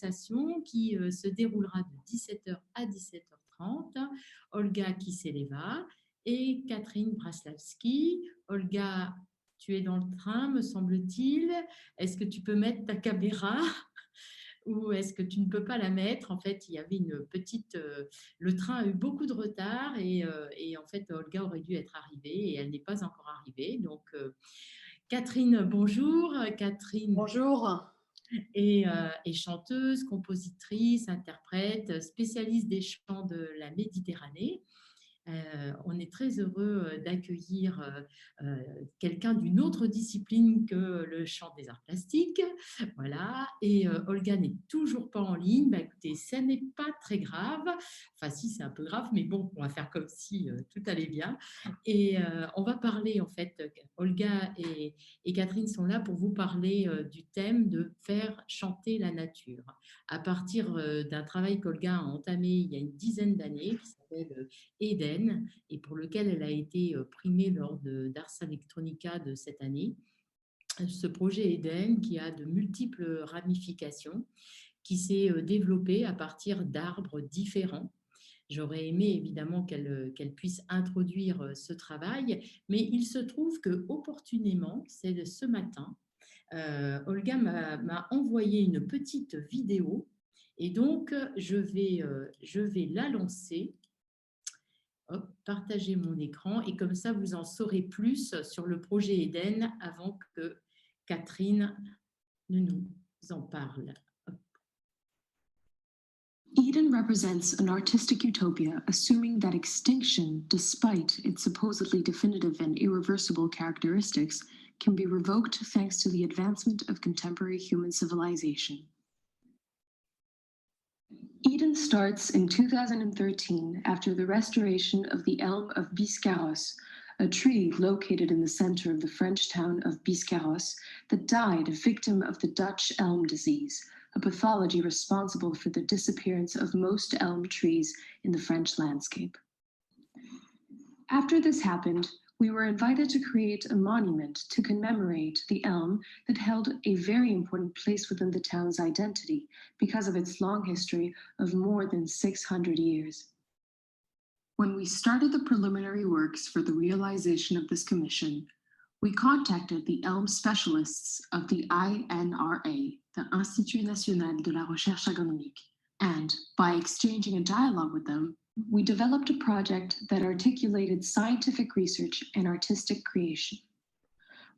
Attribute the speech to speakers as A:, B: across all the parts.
A: relaxation qui se déroulera de 17 h à 17 h 30. Olga Kiseleva et Catherine Braslavski. Olga, tu es dans le train, me semble-t-il. Est-ce que tu peux mettre ta caméra ou est-ce que tu ne peux pas la mettre? En fait, il y avait une petite... le train a eu beaucoup de retard et en fait, Olga aurait dû être arrivée et elle n'est pas encore arrivée. Donc, Catherine, bonjour. Catherine
B: Bonjour.
A: est chanteuse, compositrice, interprète, spécialiste des chants de la Méditerranée. On est très heureux d'accueillir quelqu'un d'une autre discipline que le chant des arts plastiques. Voilà. Et Olga n'est toujours pas en ligne. Bah, écoutez, ça n'est pas très grave. Enfin, si, c'est un peu grave, mais bon, on va faire comme si tout allait bien. Et on va parler, en fait, Olga et Catherine sont là pour vous parler du thème de faire chanter la nature. À partir d'un travail qu'Olga a entamé il y a une dizaine d'années, qui s'appelle Eden, et pour lequel elle a été primée lors d'Ars Electronica de cette année. Ce projet Eden, qui a de multiples ramifications, qui s'est développé à partir d'arbres différents. J'aurais aimé évidemment qu'elle puisse introduire ce travail, mais il se trouve que opportunément, c'est ce matin, Olga m'a envoyé une petite vidéo et donc je vais la lancer. Hop, partager mon écran et comme ça vous en saurez plus sur le projet Eden avant que Catherine ne nous en parle. Hop.
C: Eden represents an artistic utopia assuming that extinction, despite its supposedly definitive and irreversible characteristics, can be revoked thanks to the advancement of contemporary human civilization. Eden starts in 2013 after the restoration of the elm of Biscarrosse, a tree located in the center of the French town of Biscarrosse that died a victim of the Dutch elm disease, a pathology responsible for the disappearance of most elm trees in the French landscape. After this happened, we were invited to create a monument to commemorate the elm that held a very important place within the town's identity because of its long history of more than 600 years. When we started the preliminary works for the realization of this commission, we contacted the elm specialists of the INRA, the Institut National de la Recherche Agronomique, and by exchanging a dialogue with them, we developed a project that articulated scientific research and artistic creation.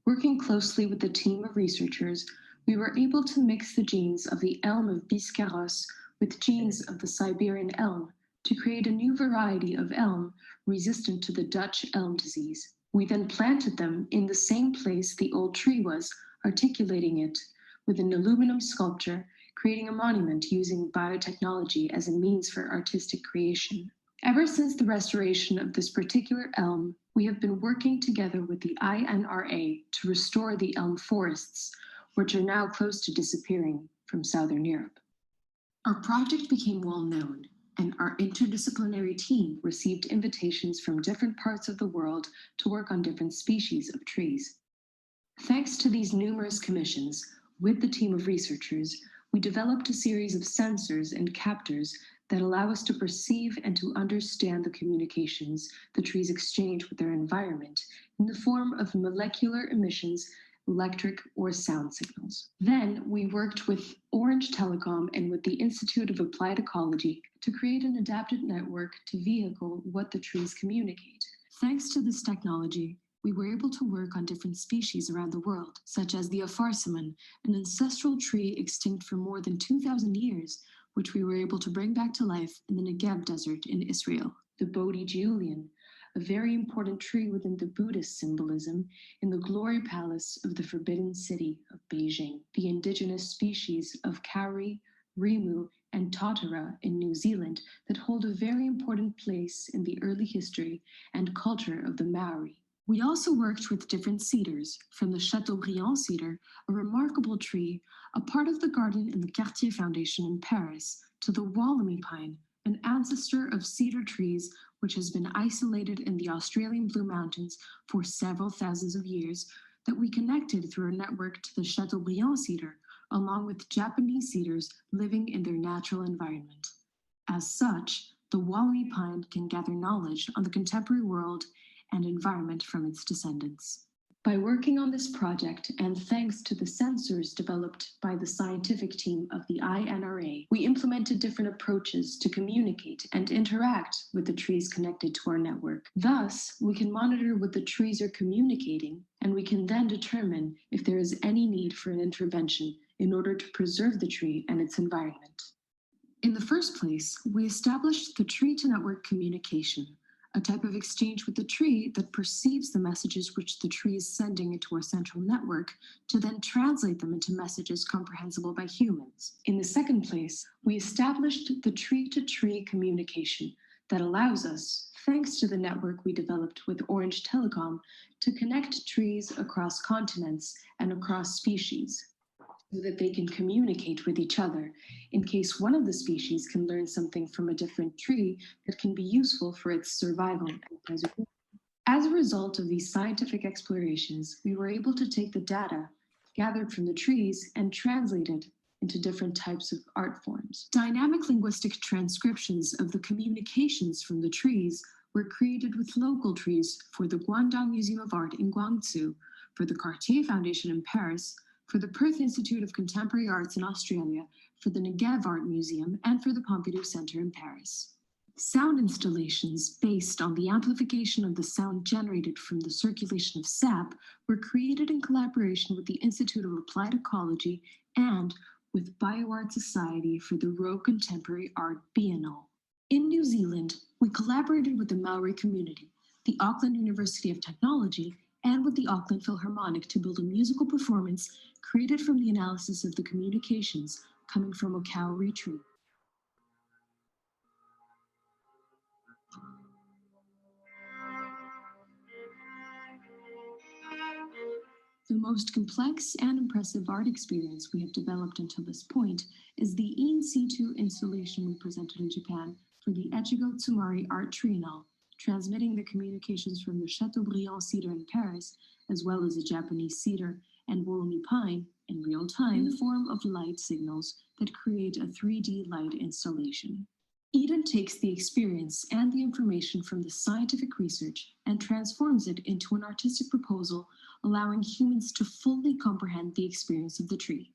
C: Working closely with the team of researchers, we were able to mix the genes of the elm of Biscarrosse with genes of the Siberian elm to create a new variety of elm resistant to the Dutch elm disease. We then planted them in the same place the old tree was, articulating it with an aluminum sculpture, creating a monument using biotechnology as a means for artistic creation. Ever since the restoration of this particular elm, we have been working together with the INRA to restore the elm forests, which are now close to disappearing from Southern Europe. Our project became well known, and our interdisciplinary team received invitations from different parts of the world to work on different species of trees. Thanks to these numerous commissions, with the team of researchers, we developed a series of sensors and captors that allow us to perceive and to understand the communications the trees exchange with their environment in the form of molecular emissions, electric or sound signals. Then we worked with Orange Telecom and with the Institute of Applied Ecology to create an adapted network to vehicle what the trees communicate. Thanks to this technology, we were able to work on different species around the world, such as the Apharsamon, an ancestral tree extinct for more than 2,000 years, which we were able to bring back to life in the Negev desert in Israel. The Bodhi Julian, a very important tree within the Buddhist symbolism in the glory palace of the Forbidden City of Beijing. The indigenous species of Kauri, Rimu, and Totara in New Zealand that hold a very important place in the early history and culture of the Maori. We also worked with different cedars, from the Chateaubriand cedar, a remarkable tree, a part of the garden in the Cartier Foundation in Paris, to the Wollemi pine, an ancestor of cedar trees which has been isolated in the Australian Blue Mountains for several thousands of years, that we connected through a network to the Chateaubriand cedar, along with Japanese cedars living in their natural environment. As such, the Wollemi pine can gather knowledge on the contemporary world and environment from its descendants. By working on this project, and thanks to the sensors developed by the scientific team of the INRA, we implemented different approaches to communicate and interact with the trees connected to our network. Thus, we can monitor what the trees are communicating, and we can then determine if there is any need for an intervention in order to preserve the tree and its environment. In the first place, we established the tree-to-network communication, a type of exchange with the tree that perceives the messages which the tree is sending into our central network to then translate them into messages comprehensible by humans. In the second place, we established the tree-to-tree communication that allows us, thanks to the network we developed with Orange Telecom, to connect trees across continents and across species, so that they can communicate with each other in case one of the species can learn something from a different tree that can be useful for its survival and preservation. As a result of these scientific explorations, we were able to take the data gathered from the trees and translate it into different types of art forms. Dynamic linguistic transcriptions of the communications from the trees were created with local trees for the Guangdong Museum of Art in Guangzhou, for the Cartier Foundation in Paris, for the Perth Institute of Contemporary Arts in Australia, for the Negev Art Museum, and for the Pompidou Center in Paris. Sound installations based on the amplification of the sound generated from the circulation of sap were created in collaboration with the Institute of Applied Ecology and with BioArt Society for the Roe Contemporary Art Biennale. In New Zealand, we collaborated with the Maori community, the Auckland University of Technology, and with the Auckland Philharmonic to build a musical performance created from the analysis of the communications coming from a kauri tree. The most complex and impressive art experience we have developed until this point is the in situ installation we presented in Japan for the Echigo Tsumari Art Triennale, transmitting the communications from the Chateaubriand cedar in Paris, as well as the Japanese cedar and Wollemi pine in real time in the form of light signals that create a 3D light installation. Eden takes the experience and the information from the scientific research and transforms it into an artistic proposal, allowing humans to fully comprehend the experience of the tree.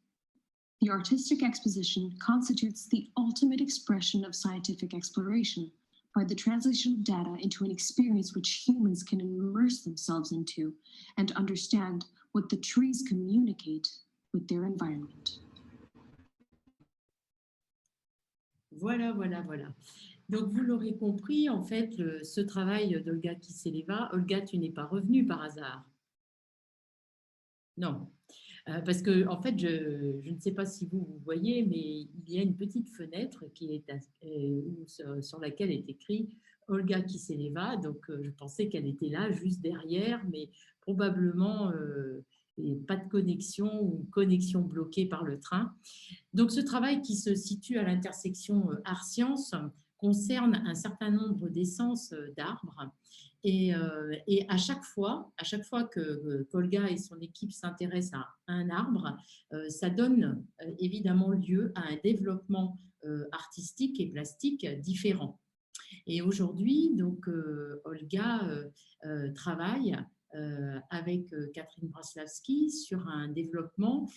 C: The artistic exposition constitutes the ultimate expression of scientific exploration by the translation of data into an experience which humans can immerse themselves into and understand what the trees communicate with their environment.
A: Voilà, voilà, voilà. Donc, vous l'aurez compris, en fait, ce travail d'Olga Kiseleva, Olga, tu n'es pas revenue par hasard. Non, parce que, en fait, je ne sais pas si vous voyez, mais il y a une petite fenêtre qui est, sur laquelle est écrit Olga Kiseleva. Donc, je pensais qu'elle était là, juste derrière, mais probablement pas de connexion ou connexion bloquée par le train. Donc, ce travail qui se situe à l'intersection art-sciences concerne un certain nombre d'essences d'arbres. Et à chaque fois que Olga et son équipe s'intéressent à un arbre, ça donne évidemment lieu à un développement artistique et plastique différent. Et aujourd'hui, donc, Olga travaille avec Catherine Braslavski sur un développement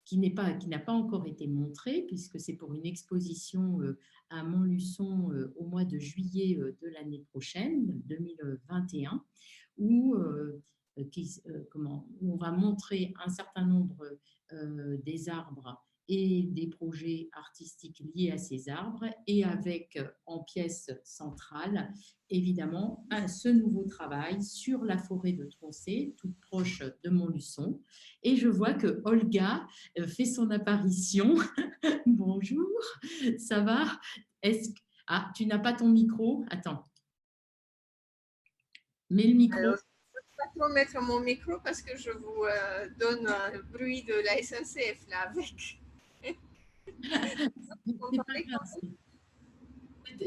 A: qui n'a pas encore été montré, puisque c'est pour une exposition à Montluçon au mois de juillet de l'année prochaine, 2021, où on va montrer un certain nombre des arbres et des projets artistiques liés à ces arbres, et avec en pièce centrale, évidemment, ce nouveau travail sur la forêt de Troncé, toute proche de Montluçon. Et je vois que Olga fait son apparition. Bonjour, ça va? Ah, tu n'as pas ton micro? Attends. Mets le micro.
B: Alors, je ne peux pas trop mettre mon micro parce que je vous donne un bruit de la SNCF là avec.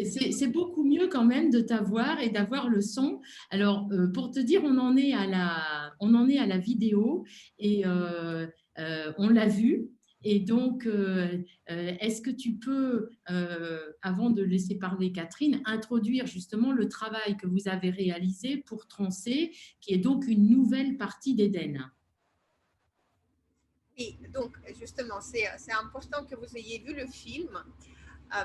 A: C'est beaucoup mieux quand même de t'avoir et d'avoir le son. Alors, pour te dire, on en est à la vidéo et on l'a vu. Et donc, est-ce que tu peux, avant de laisser parler Catherine, introduire justement le travail que vous avez réalisé pour Troncé, qui est donc une nouvelle partie d'Éden?
B: Et donc, justement, c'est important que vous ayez vu le film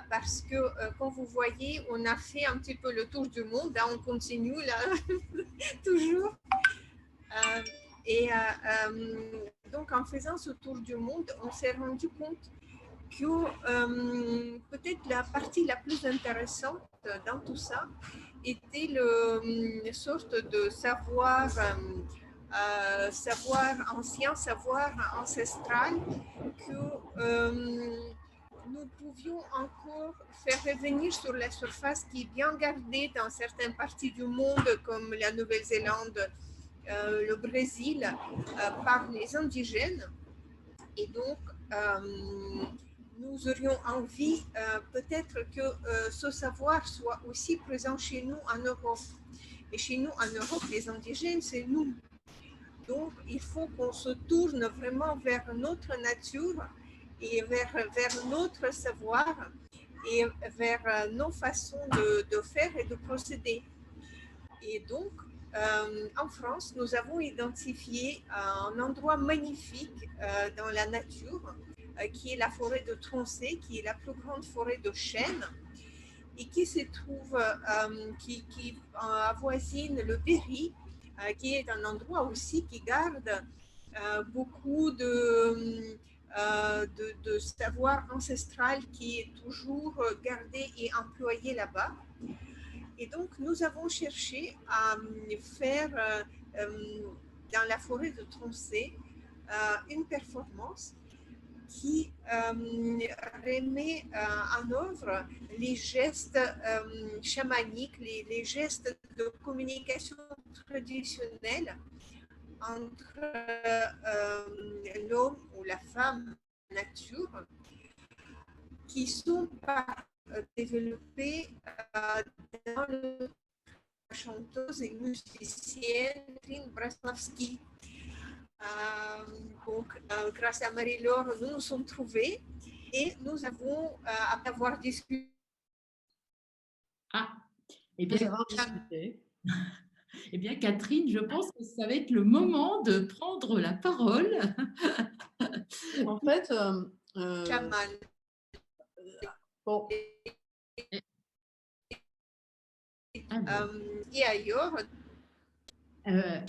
B: parce que, comme vous voyez, on a fait un petit peu le tour du monde. Hein, on continue là, toujours. Euh, et donc, en faisant ce tour du monde, on s'est rendu compte que peut-être la partie la plus intéressante dans tout ça était une sorte de savoir ancien, savoir ancestral que nous pouvions encore faire revenir sur la surface qui est bien gardée dans certaines parties du monde comme la Nouvelle-Zélande, le Brésil, par les indigènes. Et donc, nous aurions envie peut-être que ce savoir soit aussi présent chez nous en Europe. Et chez nous en Europe, les indigènes, c'est nous. Donc, il faut qu'on se tourne vraiment vers notre nature et vers notre savoir et vers nos façons de faire et de procéder. Et donc, en France, nous avons identifié un endroit magnifique dans la nature qui est la forêt de Troncé, qui est la plus grande forêt de chênes et qui se trouve, qui avoisine le Berry, qui est un endroit aussi qui garde beaucoup de savoir ancestral qui est toujours gardé et employé là-bas. Et donc, nous avons cherché à faire dans la forêt de Troncé une performance qui remet en œuvre les gestes chamaniques, les gestes de communication traditionnelle entre l'homme ou la femme nature, qui sont développées dans le chanteuse et musicienne Catherine Braslavski. Donc, grâce à Marie-Laure, nous nous sommes trouvés et nous avons, après avoir discuté.
A: Ah, eh bien, eh bien, Catherine, je pense que ça va être le moment de prendre la parole.
D: En fait,
B: Chaman.
D: bon.
B: Et ailleurs.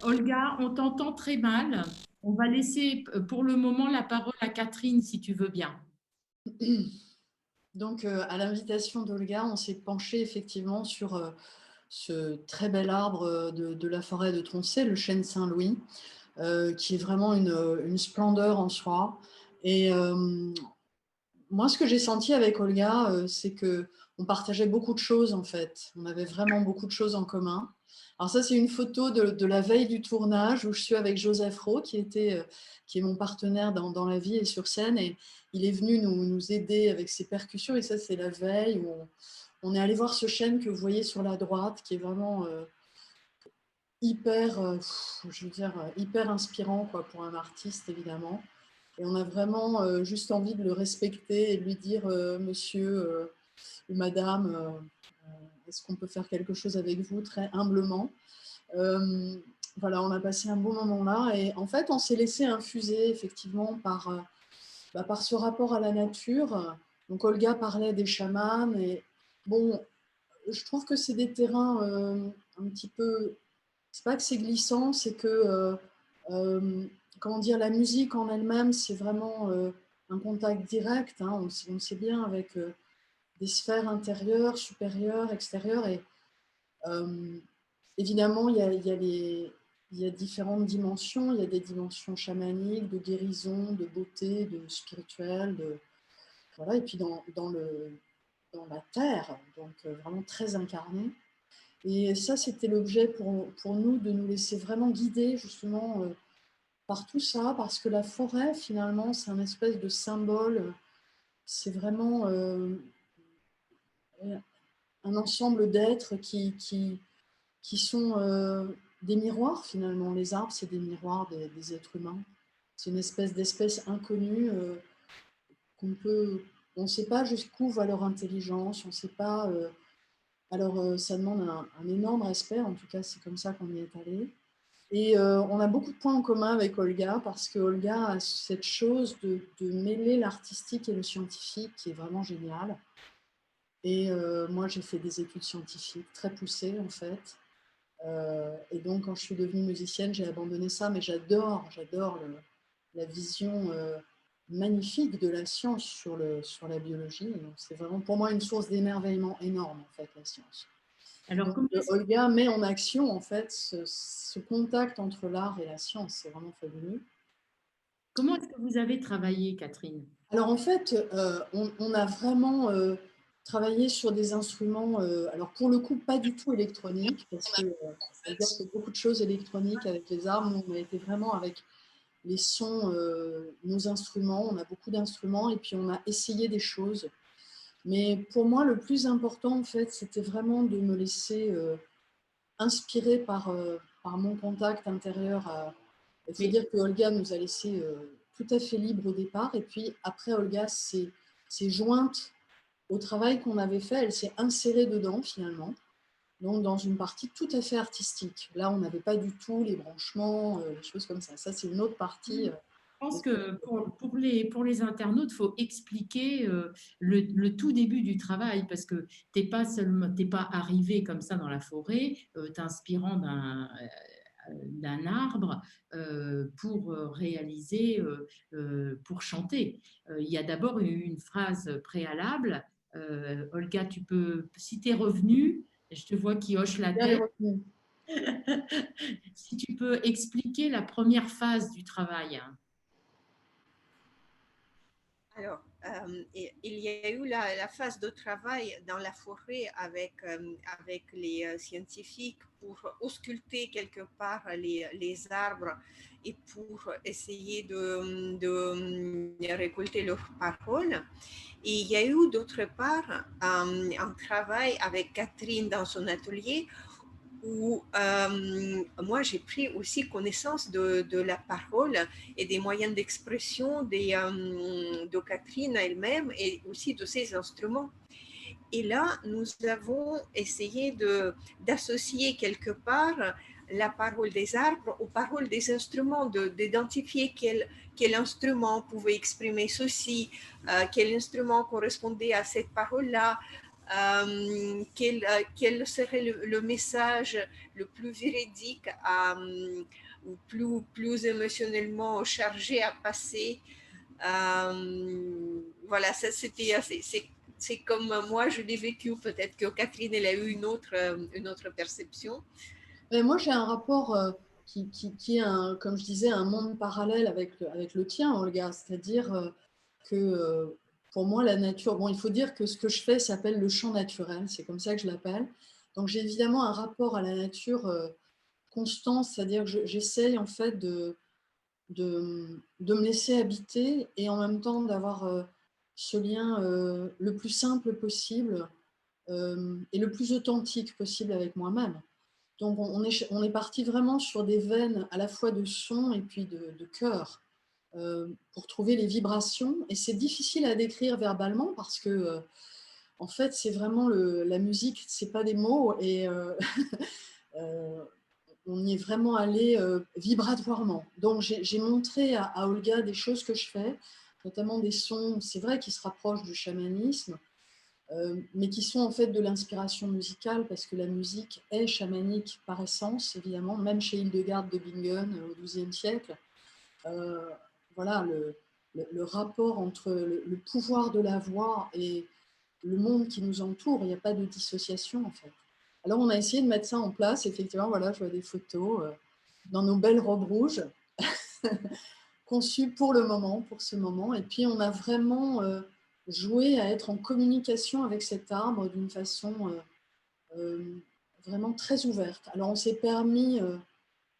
A: Olga, on t'entend très mal. On va laisser pour le moment la parole à Catherine, si tu veux bien.
D: Donc, à l'invitation d'Olga, on s'est penché effectivement sur ce très bel arbre de la forêt de Troncé, le chêne Saint-Louis, qui est vraiment une splendeur en soi. Et moi, ce que j'ai senti avec Olga, c'est qu'on partageait beaucoup de choses, en fait. On avait vraiment beaucoup de choses en commun. Alors ça, c'est une photo de la veille du tournage où je suis avec Joseph Rowe, qui est mon partenaire dans la vie et sur scène. Et il est venu nous aider avec ses percussions. Et ça, c'est la veille où on est allé voir ce chêne que vous voyez sur la droite, qui est vraiment hyper, je veux dire, hyper inspirant quoi, pour un artiste, évidemment. Et on a vraiment juste envie de le respecter et de lui dire monsieur ou madame, est-ce qu'on peut faire quelque chose avec vous, très humblement. Voilà, on a passé un bon moment là et en fait, on s'est laissé infuser effectivement par ce rapport à la nature. Donc, Olga parlait des chamans et bon, je trouve que c'est des terrains un petit peu, c'est pas que c'est glissant, c'est que comment dire, la musique en elle-même, c'est vraiment un contact direct. Hein, on sait bien avec des sphères intérieures, supérieures, extérieures. Et évidemment, il y a différentes dimensions. Il y a des dimensions chamaniques, de guérison, de beauté, de spirituel. Voilà. Et puis dans la terre, donc vraiment très incarné. Et ça, c'était l'objet pour nous de nous laisser vraiment guider justement par tout ça, parce que la forêt, finalement, c'est un espèce de symbole. C'est vraiment un ensemble d'êtres qui sont des miroirs, finalement. Les arbres, c'est des miroirs des êtres humains. c'est une espèce d'espèce inconnue on ne sait pas jusqu'où va leur intelligence, on ne sait pas. Alors, ça demande un énorme respect, en tout cas, c'est comme ça qu'on y est allé. Et on a beaucoup de points en commun avec Olga, parce que Olga a cette chose de mêler l'artistique et le scientifique qui est vraiment génial. Et moi, j'ai fait des études scientifiques très poussées, en fait. Et donc, quand je suis devenue musicienne, j'ai abandonné ça, mais j'adore la vision magnifique de la science sur la biologie. C'est vraiment pour moi une source d'émerveillement énorme, en fait, la science.
A: Alors,
D: Donc, Olga met en action, en fait, ce contact entre l'art et la science. C'est vraiment fabuleux.
A: comment est-ce que vous avez travaillé, Catherine?
D: Alors, en fait, on a vraiment travaillé sur des instruments, alors pour le coup, pas du tout électroniques, parce que Olga fait beaucoup de choses électroniques avec les armes. Nous, on a été vraiment avec les sons, nos instruments. On a beaucoup d'instruments et puis on a essayé des choses. Mais pour moi, le plus important, en fait, c'était vraiment de me laisser inspirer par mon contact intérieur. Il faut dire que Olga nous a laissé tout à fait libres au départ. Et puis après, Olga s'est jointe au travail qu'on avait fait. Elle s'est insérée dedans, finalement. Donc, dans une partie tout à fait artistique. Là, on n'avait pas du tout les branchements, les choses comme ça. Ça, c'est une autre partie.
A: Je pense que pour les internautes, il faut expliquer le tout début du travail parce que tu n'es pas arrivé comme ça dans la forêt, t'inspirant d'un arbre pour réaliser, pour chanter. Il y a d'abord une phrase préalable. Olga, si tu es revenue, je te vois qui hoche la tête. Si tu peux expliquer la première phase du travail.
B: Alors, il y a eu la phase de travail dans la forêt avec les scientifiques pour ausculter quelque part les arbres et pour essayer de récolter leurs paroles. Et il y a eu d'autre part un travail avec Catherine dans son atelier où moi j'ai pris aussi connaissance de la parole et des moyens d'expression de Catherine elle-même et aussi de ses instruments. Et là, nous avons essayé d'associer quelque part la parole des arbres aux paroles des instruments, d'identifier quel instrument pouvait exprimer ceci, quel instrument correspondait à cette parole-là, quel serait le message le plus véridique ou plus émotionnellement chargé à passer. Voilà, ça c'était c'est comme moi je l'ai vécu. Peut-être que Catherine elle a eu une autre perception.
D: Mais moi j'ai un rapport qui est comme je disais, un monde parallèle avec le tien, Olga. C'est-à-dire que pour moi la nature, bon, il faut dire que ce que je fais s'appelle le chant naturel, c'est comme ça que je l'appelle. Donc j'ai évidemment un rapport à la nature constant, c'est-à-dire que j'essaye en fait de me laisser habiter et en même temps d'avoir ce lien le plus simple possible et le plus authentique possible avec moi-même. Donc on est parti vraiment sur des veines à la fois de son et puis de cœur pour trouver les vibrations. Et c'est difficile à décrire verbalement parce que en fait c'est vraiment la musique, c'est pas des mots et on y est vraiment allé vibratoirement. Donc j'ai montré à Olga des choses que je fais, notamment des sons, c'est vrai, qui se rapprochent du chamanisme, mais qui sont en fait de l'inspiration musicale, parce que la musique est chamanique par essence, évidemment, même chez Hildegard de Bingen au XIIe siècle. Voilà, le rapport entre le pouvoir de la voix et le monde qui nous entoure, il n'y a pas de dissociation en fait. Alors on a essayé de mettre ça en place, effectivement, voilà, je vois des photos dans nos belles robes rouges, conçues pour le moment, pour ce moment, et puis on a vraiment joué à être en communication avec cet arbre d'une façon vraiment très ouverte. Alors on s'est permis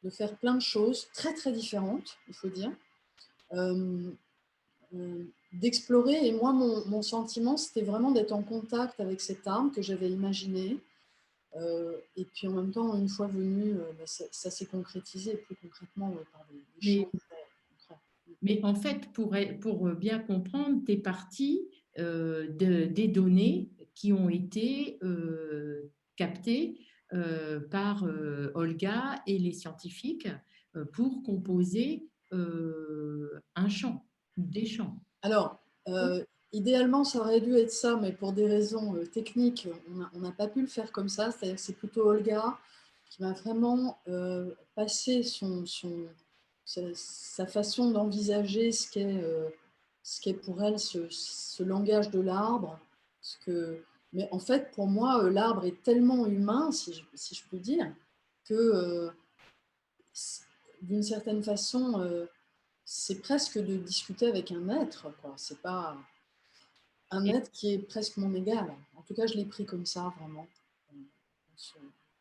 D: de faire plein de choses très très différentes, il faut dire, d'explorer. Et moi, mon sentiment, c'était vraiment d'être en contact avec cette arme que j'avais imaginée. Et puis en même temps, une fois venu, ça s'est concrétisé plus concrètement par des chants très concrets.
A: Mais en fait, pour bien comprendre, tu es parti des données qui ont été captées par Olga et les scientifiques pour composer un chant, des chants.
D: Alors, idéalement, ça aurait dû être ça, mais pour des raisons techniques, on n'a pas pu le faire comme ça. C'est-à-dire que c'est plutôt Olga qui m'a vraiment passé sa façon d'envisager ce qu'est pour elle ce langage de l'arbre. Mais en fait, pour moi, l'arbre est tellement humain, si je peux dire, que d'une certaine façon, c'est presque de discuter avec un être, quoi. C'est pas un
A: Et-
D: être qui est presque mon égal. En tout cas, je l'ai pris comme ça, vraiment.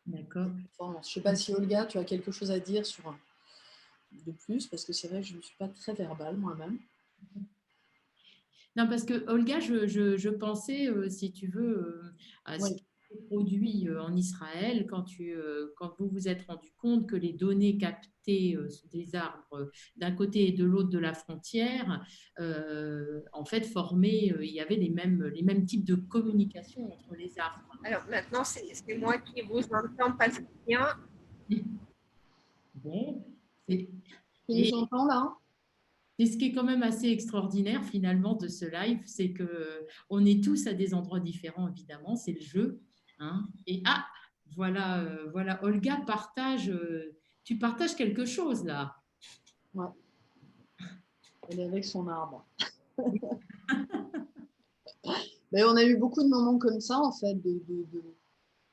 A: D'accord.
D: Je ne sais pas si Olga, tu as quelque chose à dire de plus, parce que c'est vrai que je ne suis pas très verbale moi-même.
A: Non, parce que Olga, je pensais, si tu veux, à ce
D: Oui,
A: qui est produit en Israël quand vous vous êtes rendu compte que les données captées des arbres d'un côté et de l'autre de la frontière, en fait, il y avait les mêmes types de communication entre les arbres.
B: Alors maintenant, c'est moi qui vous entends pas très bien.
A: Bon, c'est-
D: tu nous
A: et
D: entends là?
A: Et ce qui est quand même assez extraordinaire finalement de ce live, c'est que on est tous à des endroits différents, évidemment, c'est le jeu. Hein. Et voilà, Olga tu partages quelque chose là.
D: Ouais, elle est avec son arbre. Mais on a eu beaucoup de moments comme ça, en fait,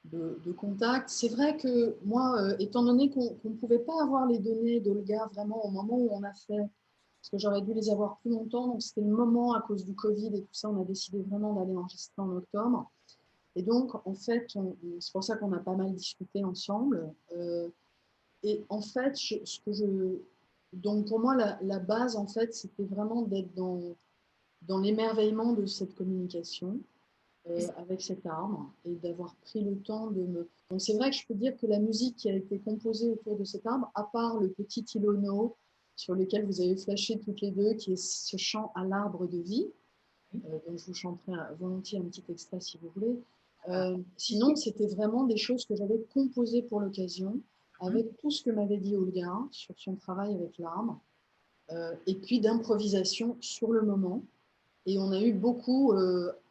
D: de contact. C'est vrai que moi, étant donné qu'on ne pouvait pas avoir les données d'Olga vraiment au moment où on a fait, parce que j'aurais dû les avoir plus longtemps, donc c'était le moment à cause du Covid et tout ça, on a décidé vraiment d'aller enregistrer en octobre. Et donc, en fait, c'est pour ça qu'on a pas mal discuté ensemble. Et en fait, donc pour moi, la base, en fait, c'était vraiment d'être dans l'émerveillement de cette communication avec cet arbre et d'avoir pris le temps de me... Donc c'est vrai que je peux dire que la musique qui a été composée autour de cet arbre, à part le petit Ilono sur lequel vous avez flashé toutes les deux, qui est ce chant à l'arbre de vie, donc je vous chanterai volontiers un petit extrait si vous voulez. Sinon, c'était vraiment des choses que j'avais composées pour l'occasion, avec tout ce que m'avait dit Olga sur son travail avec l'arbre, et puis d'improvisation sur le moment. Et on a eu beaucoup,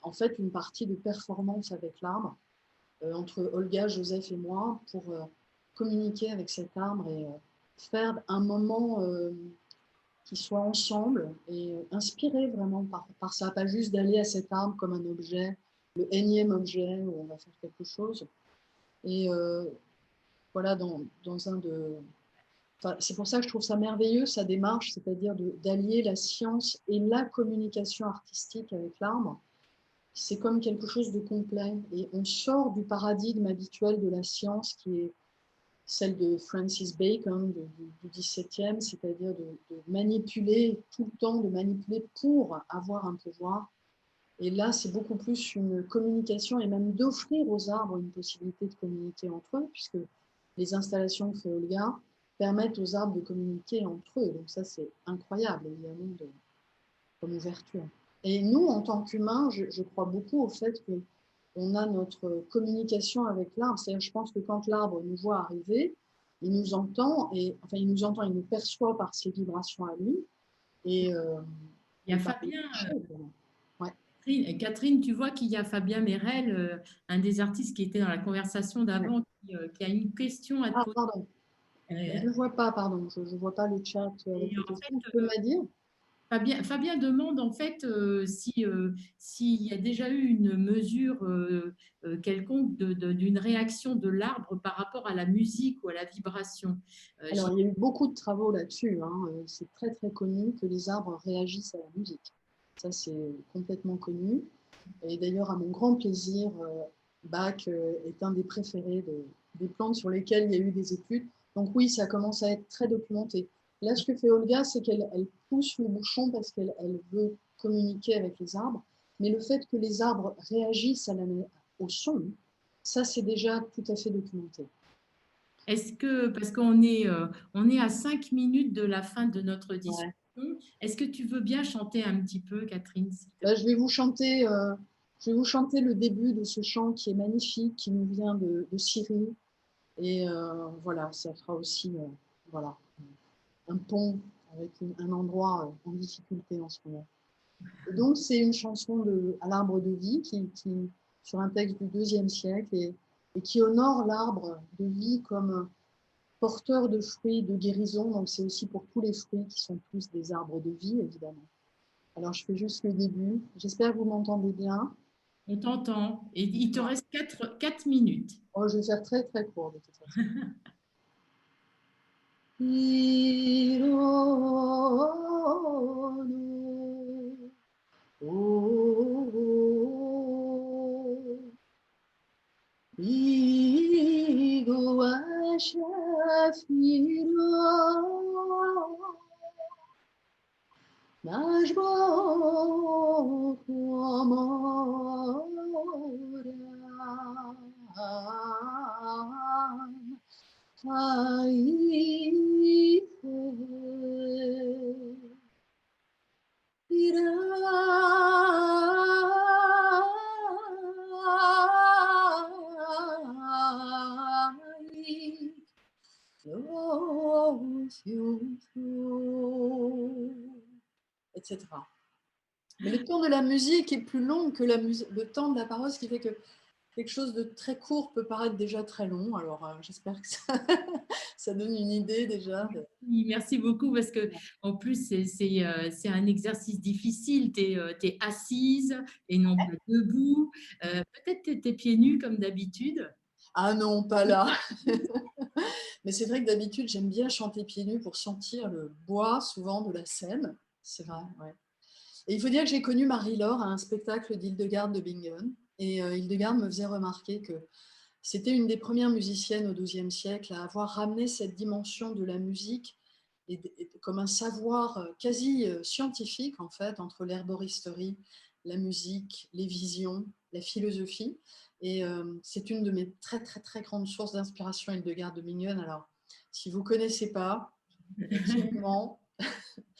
D: en fait, une partie de performance avec l'arbre, entre Olga, Joseph et moi, pour communiquer avec cet arbre et faire un moment qui soit ensemble et inspiré vraiment par ça, pas juste d'aller à cet arbre comme un objet, le énième objet où on va faire quelque chose. Et voilà, dans un de... Enfin, c'est pour ça que je trouve ça merveilleux, sa démarche, c'est-à-dire d'allier la science et la communication artistique avec l'arbre. C'est comme quelque chose de complet. Et on sort du paradigme habituel de la science qui est celle de Francis Bacon du XVIIe, c'est-à-dire de manipuler tout le temps, de manipuler pour avoir un pouvoir. Et là, c'est beaucoup plus une communication et même d'offrir aux arbres une possibilité de communiquer entre eux, puisque les installations que fait Olga permettent aux arbres de communiquer entre eux. Donc ça, c'est incroyable, évidemment, comme ouverture. Et nous, en tant qu'humains, je crois beaucoup au fait qu'on a notre communication avec l'arbre. C'est-à-dire, je pense que quand l'arbre nous voit arriver, il nous entend, il nous perçoit par ses vibrations à lui. Et,
A: Il y a
D: par
A: Fabien,
D: ouais.
A: Catherine, tu vois qu'il y a Fabien Mérel, un des artistes qui était dans la conversation d'avant, qui a une question à te
D: Ah,
A: poser.
D: pardon. Je ne vois pas, pardon. Je ne vois pas le chat avec
A: Et
D: les
A: en
D: questions. Tu
A: fait,
D: peux me la dire?
A: Fabien demande en fait s'il y a déjà eu une mesure quelconque d'une réaction de l'arbre par rapport à la musique ou à la vibration.
D: Alors, il y a eu beaucoup de travaux là-dessus. Hein. C'est très, très connu que les arbres réagissent à la musique. Ça, c'est complètement connu. Et d'ailleurs, à mon grand plaisir, Bach est un des préférés des plantes sur lesquelles il y a eu des études. Donc oui, ça commence à être très documenté. Là, ce que fait Olga, c'est qu'elle pousse le bouchon parce qu'elle veut communiquer avec les arbres. Mais le fait que les arbres réagissent au son, ça, c'est déjà tout à fait documenté.
A: Est-ce que, parce on est à 5 minutes de la fin de notre discussion,
D: Ouais.
A: Est-ce que tu veux bien chanter un petit peu, Catherine, s'il te plaît?
D: Là, je vais vous chanter le début de ce chant qui est magnifique, qui nous vient de Syrie. Et voilà, ça fera aussi voilà, un pont avec un endroit en difficulté en ce moment. Et donc, c'est une chanson à l'arbre de vie sur un texte du IIe siècle et qui honore l'arbre de vie comme porteur de fruits de guérison. Donc, c'est aussi pour tous les fruits qui sont tous des arbres de vie, évidemment. Alors, je fais juste le début. J'espère que vous m'entendez bien.
A: On t'entend. Et il te reste 4 minutes.
D: Oh, je vais faire très, très court de toute façon. etc. Mais le temps de la musique est plus long que le temps de la parole, ce qui fait que quelque chose de très court peut paraître déjà très long. Alors, j'espère que ça donne une idée déjà.
A: Oui, merci beaucoup parce que en plus, c'est un exercice difficile. Tu es assise et non pas debout. Peut-être tes pieds nus comme d'habitude.
D: Ah non, pas là. Mais c'est vrai que d'habitude, j'aime bien chanter pieds nus pour sentir le bois, souvent, de la scène. C'est vrai, ouais. Et il faut dire que j'ai connu Marie-Laure à un spectacle d'Hildegarde de Bingen. Et Hildegarde me faisait remarquer que c'était une des premières musiciennes au XIIe siècle à avoir ramené cette dimension de la musique comme un savoir quasi scientifique, en fait, entre l'herboristerie, la musique, les visions, la philosophie. Et c'est une de mes très, très, très grandes sources d'inspiration, Hildegarde de Bingen. Alors, si vous ne connaissez pas, absolument,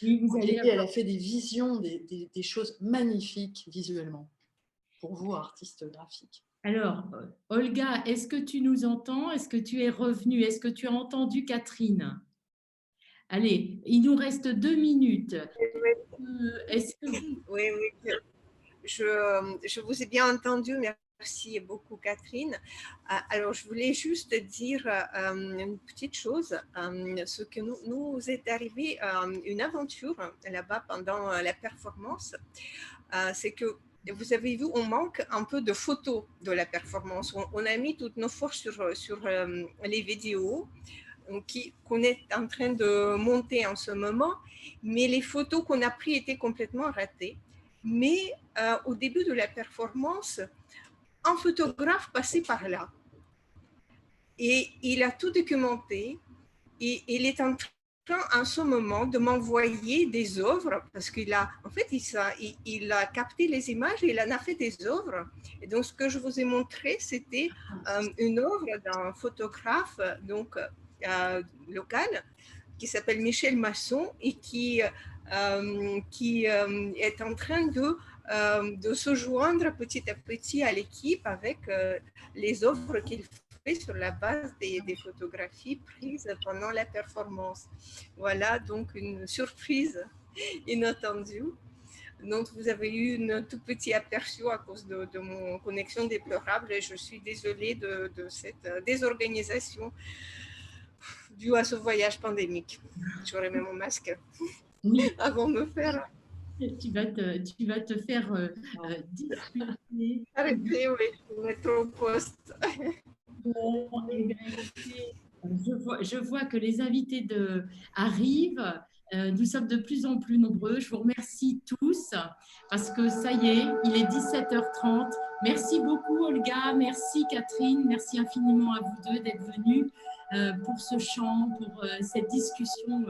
A: Oui, vous allez
D: elle a fait des visions, des choses magnifiques visuellement, pour vous, artistes graphiques.
A: Alors, Olga, est-ce que tu nous entends? Est-ce que tu es revenue? Est-ce que tu as entendu Catherine? Allez, il nous reste 2 minutes. Est-ce que...
B: Oui, oui, je vous ai bien entendu. Merci beaucoup, Catherine. Alors, je voulais juste dire une petite chose. Ce que nous est arrivé, une aventure là-bas pendant la performance, c'est que vous avez vu, on manque un peu de photos de la performance. On a mis toutes nos forces sur les vidéos qu'on est en train de monter en ce moment, mais les photos qu'on a prises étaient complètement ratées. Mais au début de la performance, un photographe passait par là et il a tout documenté et il est en train en ce moment de m'envoyer des œuvres parce qu'il a, en fait, il a capté les images et il en a fait des œuvres. Et donc, ce que je vous ai montré, c'était une œuvre d'un photographe donc, local qui s'appelle Michel Masson et qui est en train de se joindre petit à petit à l'équipe avec les œuvres qu'il fait sur la base des photographies prises pendant la performance. Voilà, donc une surprise inattendue. Donc, vous avez eu un tout petit aperçu à cause de mon connexion déplorable et je suis désolée de cette désorganisation due à ce voyage pandémique. J'aurais mis mon masque avant de me faire...
A: Tu vas te faire discuter.
B: Arrêtez, oui, je vais mettre au poste.
A: Bon, eh bien, écoutez, je vois que les invités arrivent. Nous sommes de plus en plus nombreux. Je vous remercie tous parce que ça y est, il est 17h30. Merci beaucoup, Olga. Merci, Catherine. Merci infiniment à vous deux d'être venus pour ce chant, pour cette discussion.